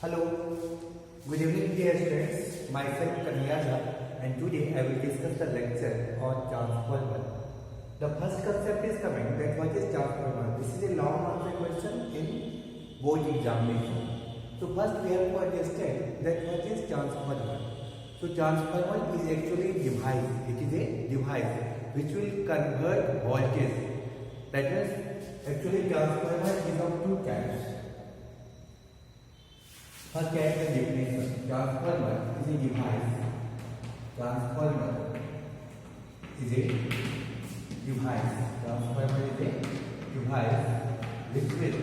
Hello, good evening dear students. Myself Kanyaja and today I will discuss the lecture on transformer. The first concept is coming that what is transformer? This is a long answer question in board examination. So first we have to understand that what is transformer. So transformer is actually a device. It is a device which will convert voltage. That is actually transformer is of two types. First type is definition. Transformer is a device. Transformer is a device. Transformer is a device which will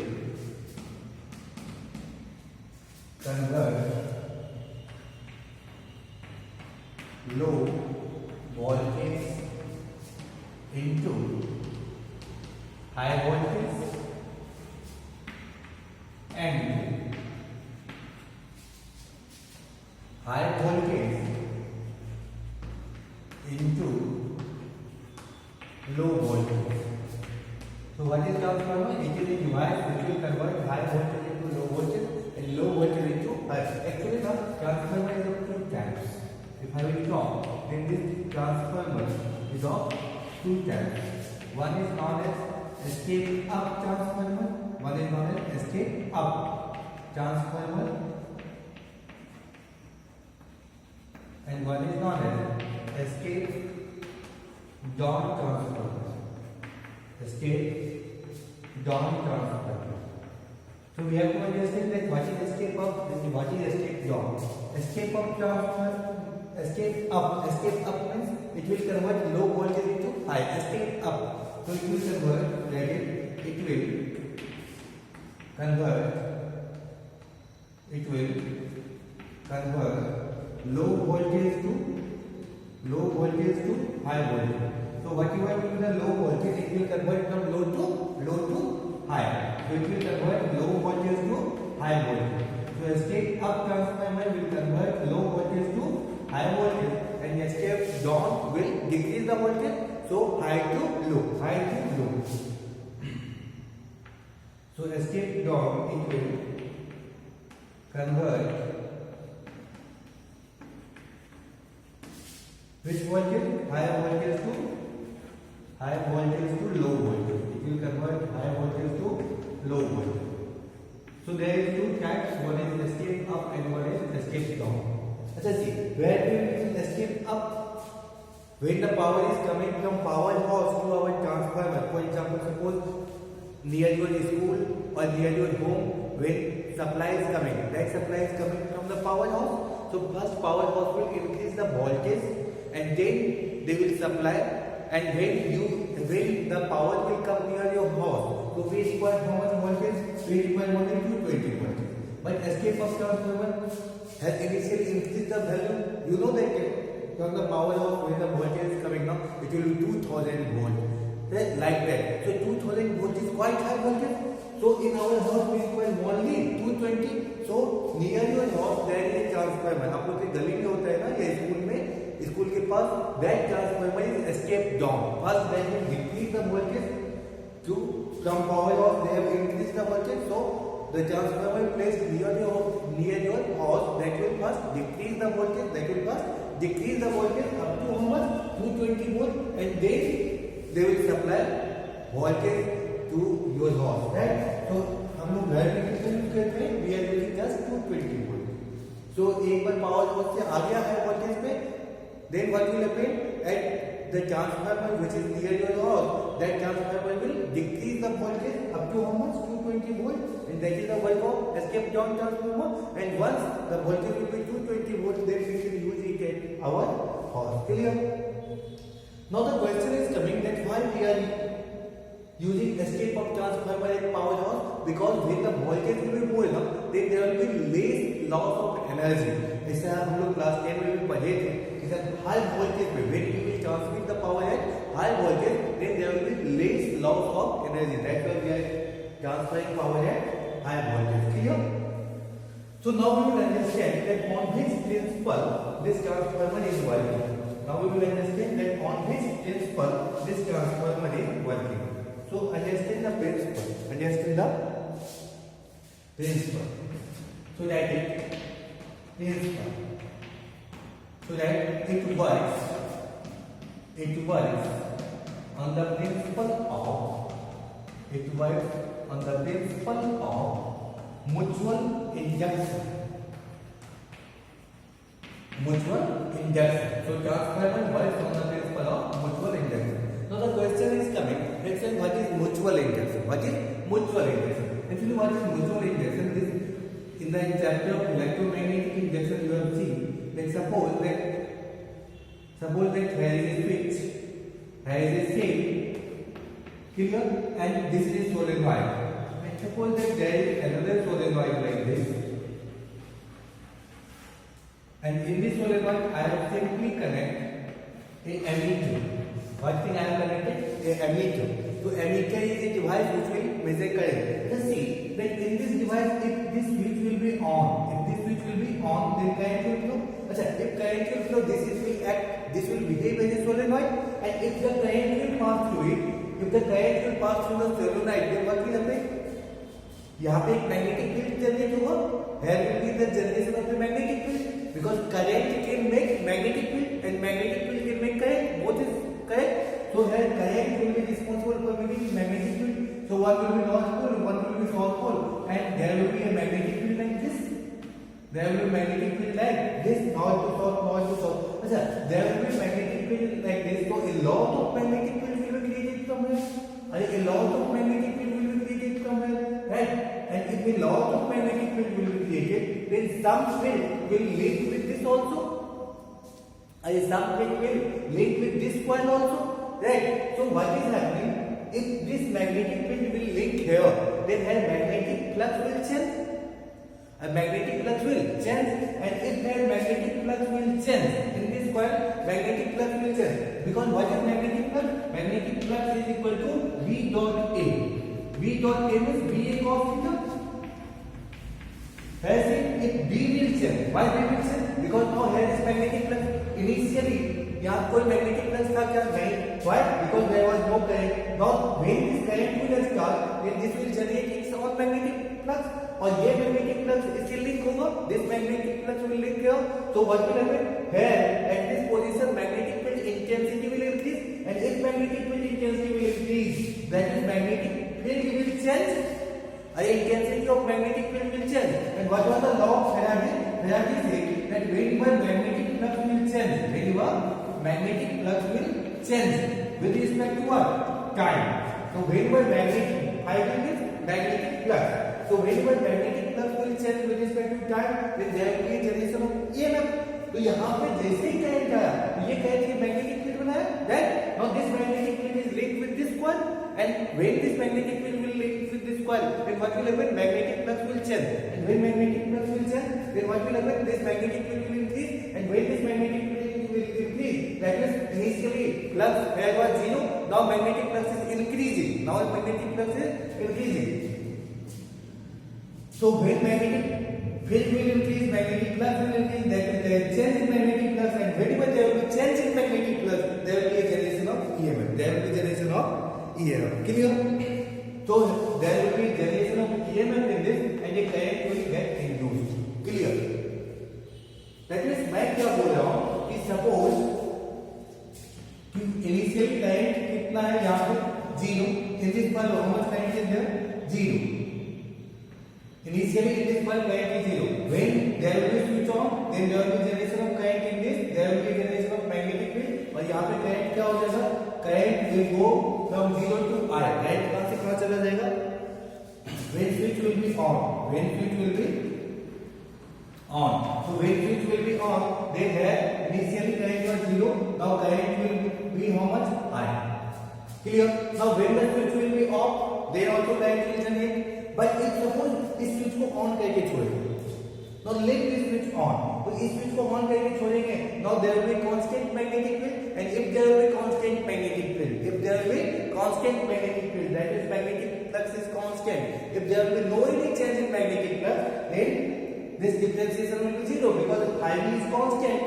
convert low voltage into high voltage and high voltage into low voltage. So what is transformer? It is a device which will convert high voltage into low voltage and low voltage into high. Actually the transformer is of two types. If I will talk, then this transformer is of two types. One is known as escape up transformer, one is known as escape up transformer, and one is known as escape down transformer. Escape down transformer. So we have to understand that what is escape up and what is escape down. Escape up transformer, escape up means it will convert low voltage into high. Escape up, so it will convert, that is, it will convert low voltage to high voltage. So what you have to do, the low voltage, it will convert from low to high. So it will convert low voltage to high voltage. So escape up transformer will convert low voltage to high voltage, and escape down will decrease the voltage, so high to low. So escape down, it will convert which voltage? High voltage to low voltage. It will convert high voltage to low voltage. So there is two types. One is escape up and one is escape down. Let's see. Where do we use escape up? When the power is coming from power house to our transformer. For example, suppose near your school or near your home, when supply is coming, that supply is coming from the power house. So first power house will increase the voltage, and then they will supply, and when the power will come near your house, so we require how much voltage? We require voltage 220 voltage. But escape of transformer has initially increased the value. You know that from the power house, when the voltage is coming now, it will be 2000 volt. Then like that. So 2000 volt is quite high voltage. So in our house we require only 220. So near your house there is a transformer. आप लोग के गली में होता है ना, या school के पास, that transformer is escape down. First they will decrease the voltage from power house, they have increased the voltage. So the transformer placed near your house, that will first decrease the voltage. Up to how much? 220 volt, and then they will supply voltage to your house. Right? So हम लोग घर में कितना use करते हैं? We are using just 220 volt. So एक बार power house से आ गया है वोल्टेज पे, then what will happen? At the transformer which is near your house, that transformer will decrease the voltage up to how much? 220 volt, and that is the work of escape down transformer. And once the voltage will be 220 volt, then we can use it at our house. Clear? Now the question is coming that why we are using escape of transformer at power house? Because when the voltage will be more, then there will be less loss of energy. ऐसा हम लोग class 10 में भी पढ़े थे कि high voltage पे when we will transmit the power at high voltage, then there will be less loss of energy. That's why we are transferring power at high voltage. Clear? So now we will understand that on which principle this transformer is working. Now we will understand that on which principle this transformer is working. So understand the principle. so that it is so that it works on the principle of mutual induction. So transfer works on the principle of mutual induction. Now the question is coming. Let's say what is mutual induction? Actually, what is mutual induction? This in the chapter of electromagnetic induction you have seen. Like suppose that here is a switch, here is a shape, clear, and this is solenoid. And suppose that there is another solenoid like this, and in this solenoid I have simply connect a ammeter. What thing I have connected? A ammeter. So ammeter is a device which will measure current. Just see that in this device, if this switch will be on, then current will flow. If current will flow, this will behave as a solenoid, and if the current will pass through the solenoid, then what will happen? यहाँ पे एक magnetic field generate होगा. Here will be the generation of the magnetic field, because current can make magnetic field and magnetic field can make current. Both is correct. So here current will be responsible for making magnetic field. So one will be north pole, one will be south pole, and there will be a magnetic field like this. There will be magnetic field like this, north to south. There will be magnetic field like this. So a lot of magnetic field will be created somewhere. A lot of magnetic field will be created somewhere, right? And if a lot of magnetic field will be created, then some field will link with this also. Some field will link with this coil also, right? So what is happening? If this magnetic field will link here, then a magnetic flux will change. A magnetic flux will change, and if their magnetic flux will change in this coil, magnetic flux will change. Because what is magnetic flux? Magnetic flux is equal to V dot A. V dot A means VA cos theta. If B will change, why B will change? Because now here is magnetic flux. Initially, यहाँ कोई magnetic flux था क्या? नहीं. Why? Because there was no current. Now when this current will start, then this will generate its own magnetic flux. और ये magnetic flux इससे link होगा. This magnetic flux will link here. So what will happen? Here at this position, magnetic field intensity will increase, and if magnetic field intensity will increase, that is magnetic field will change. The intensity of magnetic field will change. And what was the law of Faraday? Faraday said that whenever magnetic flux will change, with respect to what? Time. So whenever magnetic flux. So whenever magnetic flux will change with respect to time, then there will be a generation of EMF. तो यहाँ पे जैसे ही current आया, ये current ये magnetic field बनाया. Then now this magnetic field is linked with this coil, and when this magnetic field will link with this coil, then what will happen? Magnetic flux will change, and when magnetic flux will change, then what will happen? This magnetic field will increase, and when this magnetic field will increase, that means initially flux here was 0, now magnetic flux is increasing. Now magnetic flux is increasing. So when magnetic field will increase, magnetic flux will increase, that means there is change in magnetic flux, and whenever there will be change in magnetic flux, there will be a generation of EMF. Clear? So there will be generation of EMF in this, and a current will get induced. Clear? That means मैं क्या बोल रहा हूँ कि suppose कि initial current कितना है यहाँ पे 0. In this point how much current is there? 0. Initially in this point current is 0. When there will be switch on, then there will be generation of current in this, there will be generation of magnetic field, और यहाँ पे current क्या हो जाएगा? Current will go from 0 to I. Current कहाँ से कहाँ चला जाएगा? When switch will be on. So when switch will be on, then here initially current was 0. Now current will be how much? I. Clear? Now when the switch will be off, then also current will generate. But if suppose इस switch को on करके छोड़ेंगे, now let this switch on. तो इस switch को on करके छोड़ेंगे, now there will be constant magnetic field, and if there will be constant magnetic field, that is magnetic flux is constant. If there will be no any change in magnetic flux, then this differentiation will be 0, because phi b is constant.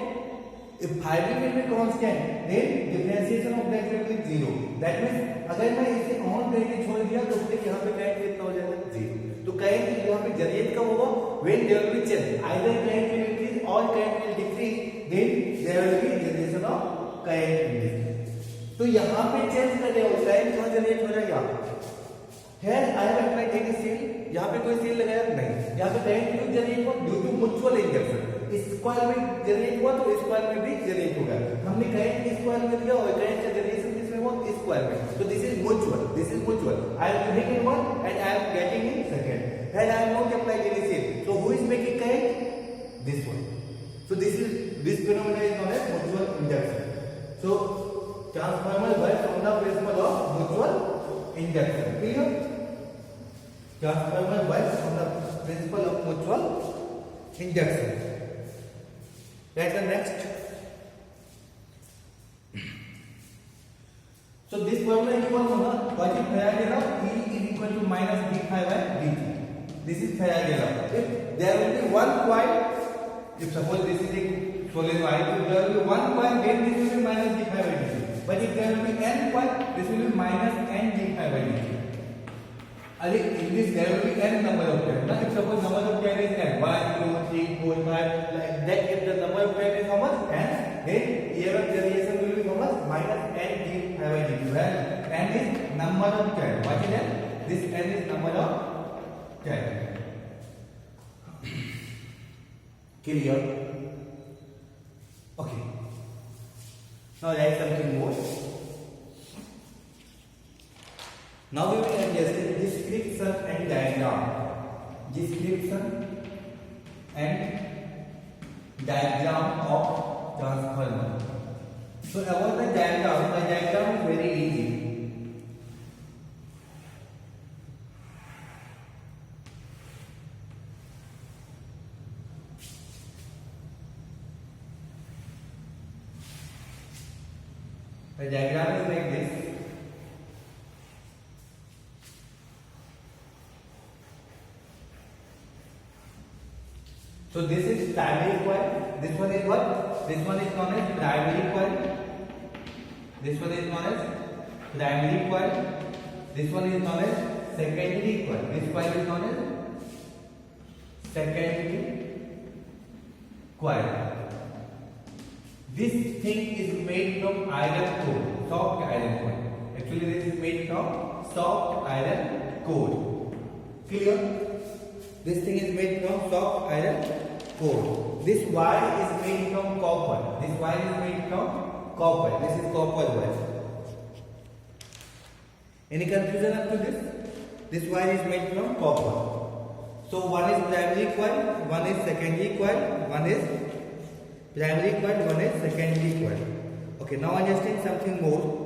If phi b will be constant, then differentiation of that will be 0. That means अगर मैं इसे on करके छोड़ दिया तो फिर यहाँ पे करंट कितना हो जाएगा? 0. तो करंट यहाँ पे जनरेट कब होगा? when there will be change, either current will increase or current will decrease, then there will be generation of current in this. तो यहाँ पे चेंज कर रहे हो, करंट कहाँ जनरेट हो रहा है यहाँ Here I have applied any seal, यहाँ पे कोई seal लगाया नहीं, यहाँ पे करंट क्यों जनरेट हुआ ड्यू टू म्यूचुअल इंडक्शन, इस कॉइल में जनरेट हुआ तो इस कॉइल में भी जनरेट होगा, हमने करंट इस कॉइल में दिया और करंट का जनरेशन किसमें हुआ इस कॉइल में, तो this is mutual, I am giving in one and I am getting in second, here I am not applying any seal, so who is making current? This one, so this phenomena is known as mutual induction, so transformer works on the principle of mutual induction, clear? Transformer works on the principle of mutual induction. That's the next. So this formula is equal to what is Faraday law? E is equal to minus d phi by dt. This is Faraday law. If there will be one coil, if suppose this is a solenoid, if there will be one coil, then this will be minus d phi by dt. But if there will be n coil, this will be minus n d phi by dt. In this there will be n number of turns. Now if suppose number of turns is n, 1, 2, 3, 4, 5, like that, if the number of turns is how much? N, then EMF generation will be how much? Minus n d phi by dt. Where n is number of turns. What is n? This n is number of turns. Clear? Okay. Now write something more. Now we will understand description and diagram. Description and diagram of transformer. So about the diagram is very easy. The diagram is like this. So this is primary coil. This one is what? This one is known as primary coil. This one is known as primary coil. This one is known as secondary coil. This coil is known as secondary coil. This thing is made from iron core, soft iron core. Actually, this is made from soft iron core. Clear? This thing is made from soft iron core. This wire is made from copper. This wire is made from copper. This is copper wire. Any confusion up to this? This wire is made from copper. So one is primary coil, one is secondary coil, one is primary coil, one is secondary coil. Okay, now understand something more.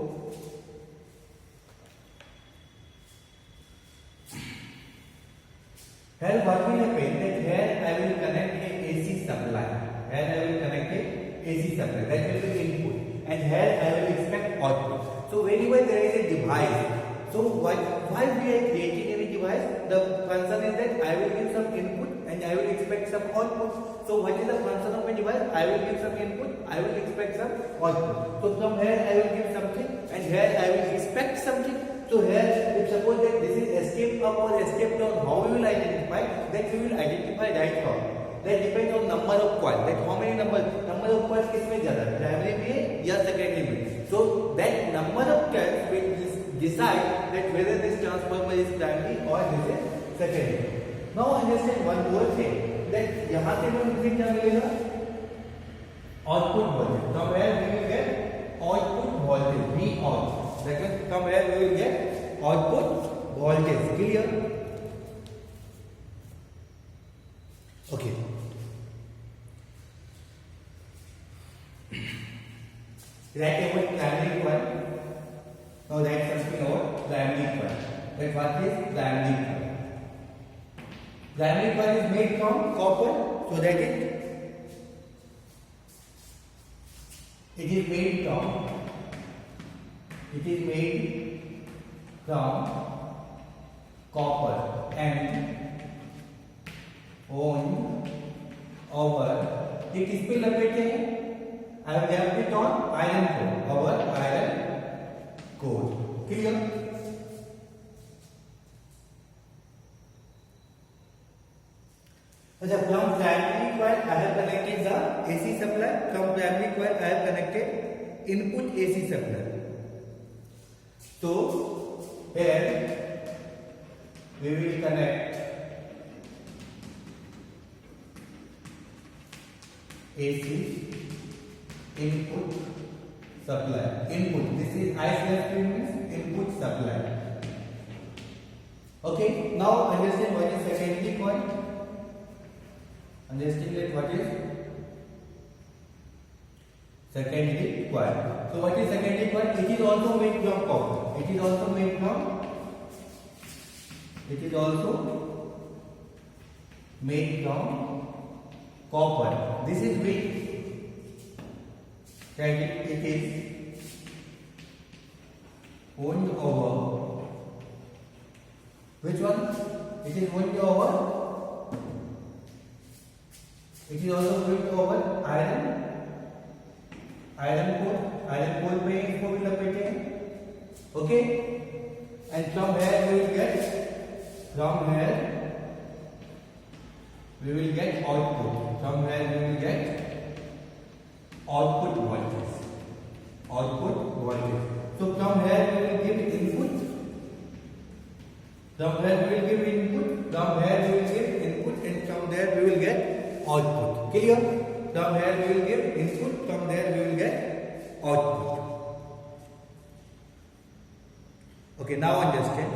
Here what will happen that here I will connect a AC supply. Here I will connect a AC supply. That will be input. And here I will expect output. So whenever there is a device, so why we are creating any device? The function is that I will give some input and I will expect some output. So what is the function of a device? I will give some input, I will expect some output. So from here I will give something and here I will expect something. So here, if suppose that this is escape up or escape down, how we will identify? That we will identify right now. That depends on number of coils. That how many number of coils किसमें ज़्यादा है? Primary में या secondary में? So that number of coils will decide that whether this transformer is primary or this is secondary. Now understand one more thing. That यहाँ से हमें क्या मिलेगा? Output voltage. From where we will get output voltage. V out. That means from where we will get output voltage. Clear? Okay. Write about primary coil. Now write something about primary coil. That what is primary coil? Primary coil is made from copper, so that it is made from copper and on over ये किस पे लपेटे हैं? I have left it on iron core, our iron core. Clear? अच्छा, from primary coil I have connected the AC supply. From primary coil I have connected input AC supply. So here we will connect AC input supply. Input. This is I/P means input supply. Okay. Now understand what is secondary coil. Understand what is secondary coil. So what is secondary coil? It is also made from copper. It is also made from copper. This is weak. It is wound over. Which one? It is wound over. It is also wound over iron core पे इसको भी लपेटे हैं. Okay. And from here we will get output. From here we will get output voltage. So from here we will give input. From here we will give input. And from there we will get output. Clear? From here we will give input. From there we will get output. Okay, now understand.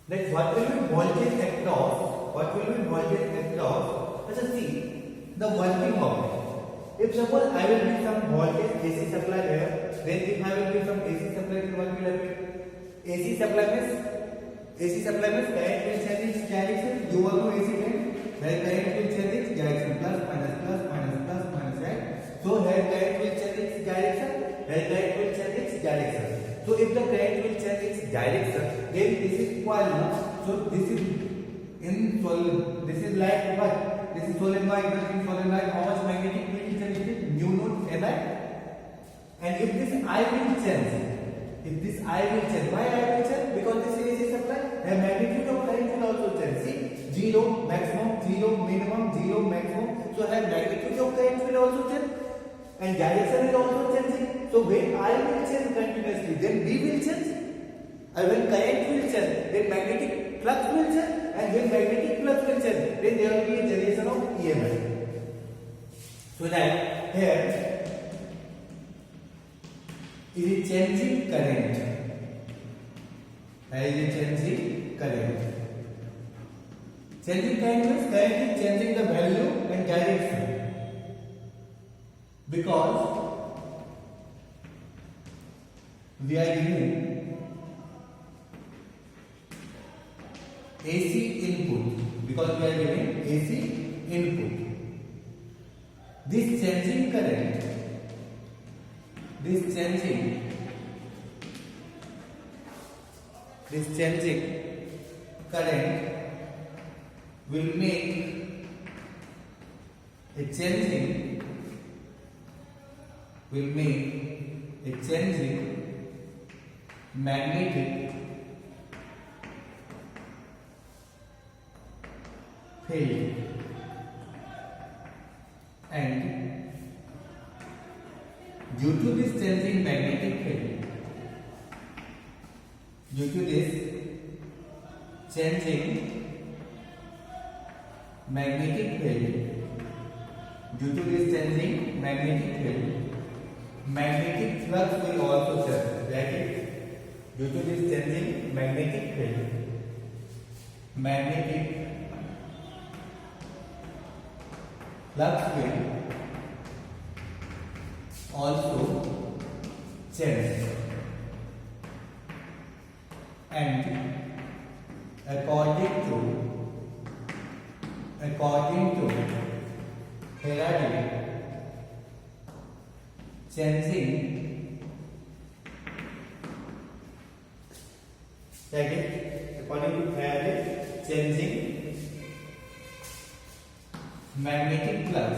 Next, what will be voltage across? Let's see the working of it. If suppose I will give some voltage AC supply here, then if I will give some AC supply, then what will happen? AC supply means current will change its direction. You all know AC current. Where current will change its direction, plus minus, right? So here current will change its direction. So if the current will change its direction, then this is coil now. So this is this is like what? This is solenoid. How much magnetic field is generated? Mu naught Ni. And if this I will change, why I will change? Because this is AC supply. The magnitude of current will also change. See, 0 maximum, 0 minimum, 0 maximum. So the magnitude of current will also change, and direction is also changing. So when I will change continuously, then B will change. And when current will change, then magnetic flux will change. And when magnetic flux will change, then there will be a generation of EMF. So that here is a changing current. Changing current means current is changing the value and direction. Because we are giving AC input. This changing current will make a changing magnetic field, and due to this changing magnetic field, magnetic flux will also change. That is, due to this changing magnetic field, magnetic flux will also change. And according to Faraday, changing magnetic flux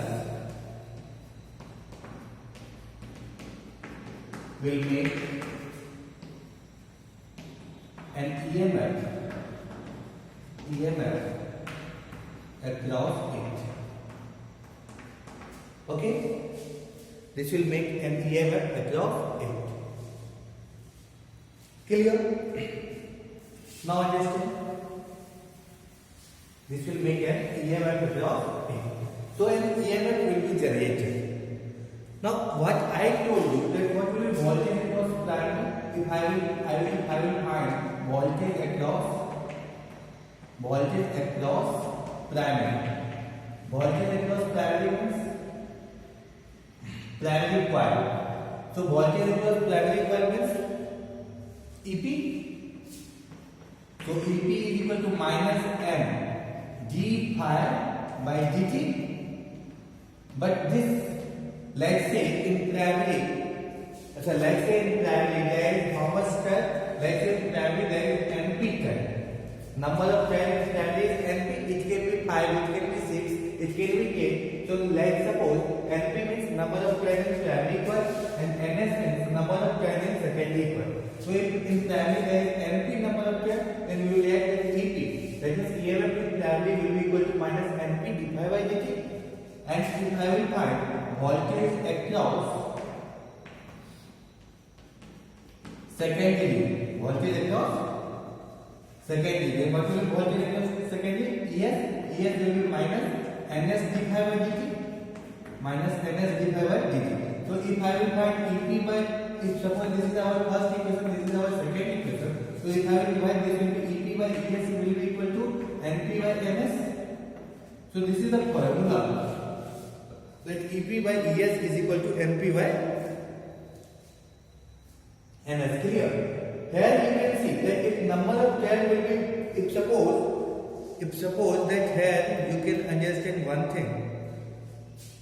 will make an EMF across it. Okay, this will make an EMF across it. Clear? Now understand. This will make an EMF across it. So an EMF will be generated. Now what I told you that what will be voltage across primary? If I will find voltage across primary. Voltage across primary means primary coil. So voltage across primary coil means EP. So EP is equal to minus M d phi by dt. But this, let's say in primary there is how much current? Let's say in primary there is NP current. Number of current in primary is NP. It can be 5, it can be 6, it can be 8. So let's suppose NP means number of current in primary coil and NS means number of current in secondary coil. So if in primary there is NP number of current, then we will add with EP. That means EMF in primary will be equal to minus NP d phi by dt. And if I will find voltage across secondary, then what will be voltage across secondary? ES will be minus NS d phi by dt. So if I will find EP by, if suppose this is our first equation, this is our second equation. So if I will divide, this will be EP by ES will be equal to NP by NS. So this is the formula. That EP by ES is equal to NP by NS. Clear? Here you can see that if number of turn will be, if suppose that here you can understand one thing.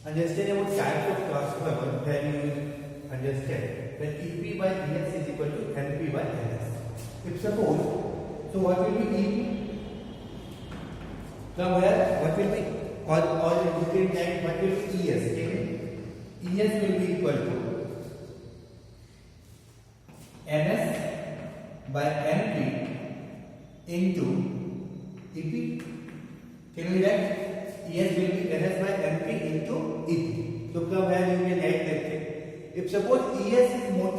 Understand about types of transformer. Here you will understand that EP by ES is equal to NP by NS. If suppose, so what will be EP? From where? What will be? Or you can type what will be ES? ES will be equal to NS by NP into EP. Can we write? ES will be NS by NP into EP. So from where you can write that thing. If suppose ES is more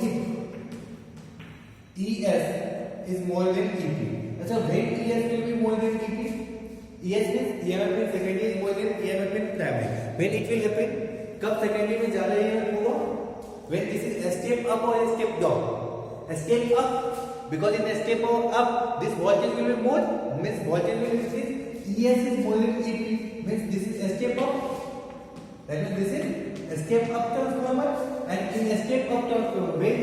than EP. So when ES will be more than EP? ES means EMF in secondary is more than EMF in primary. When it will happen? कब secondary में ज़्यादा EMF होगा? When this is a step up or a step down? A step up, because in a step up, this voltage will be more. Means voltage will increase. ES is more than EP. Means this is a step up. That means this is a step up transformer, and in a step up transformer, when